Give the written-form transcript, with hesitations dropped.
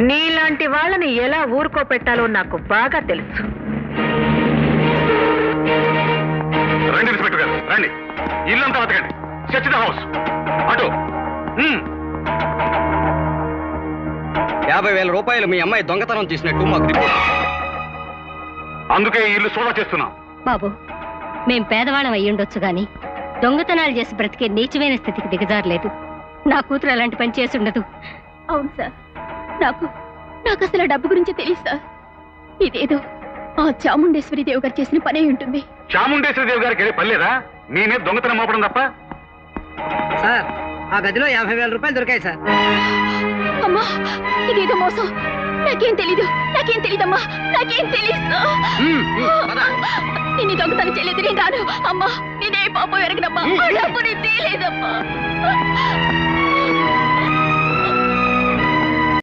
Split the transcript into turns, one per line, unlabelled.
నీలాంటి వాళ్ళని ఎలా ఊరుకోపెట్టాలో నాకు బాగా తెలుసు.
రండి ఇన్స్పెక్టర్ గారు, రండి. ఇల్లంతా వెతకండి. Search the house. అటు
50,000 రూపాయలు మీ అమ్మాయి దొంగతనం చేసినట్టు మాకు రిపోర్ట్.
అందుకే ఈ ఇల్లు సోదా చేస్తున్నాం.
బాబు, మేం పేదవాళ్ళం అయ్యుండొచ్చు గాని దొంగతనాలు చేసి బ్రతికే నీచమైన స్థితికి దిగజారలేదు. నా కూతురు అలాంటి పని చేసి ఉండదు.
అవును సార్, నాకు అసలు డబ్బు గురించి తెలియదు సార్. ఇదేదో ఆ చాముండేశ్వరి దేవి గారు చేసిన పనే ఉంటుంది.
చాముండేశ్వరి దేవి గారికి ఏదే పని లేదా? నేనే దొంగతనం మోపడం తప్ప.
సార్, ఆ గదిలో 50,000 రూపాయలు దొరికాయి సార్.
అమ్మా, ఇదేదో మోసం. నాకేం తెలీదమ్మా, నాకేం తెలీదు. నేను దొంగతనం చేయలేదు, నేను రాను. అమ్మా, నేనే పాపం ఎరగనమ్మా. డబ్బు నేను తేలేదమ్మా.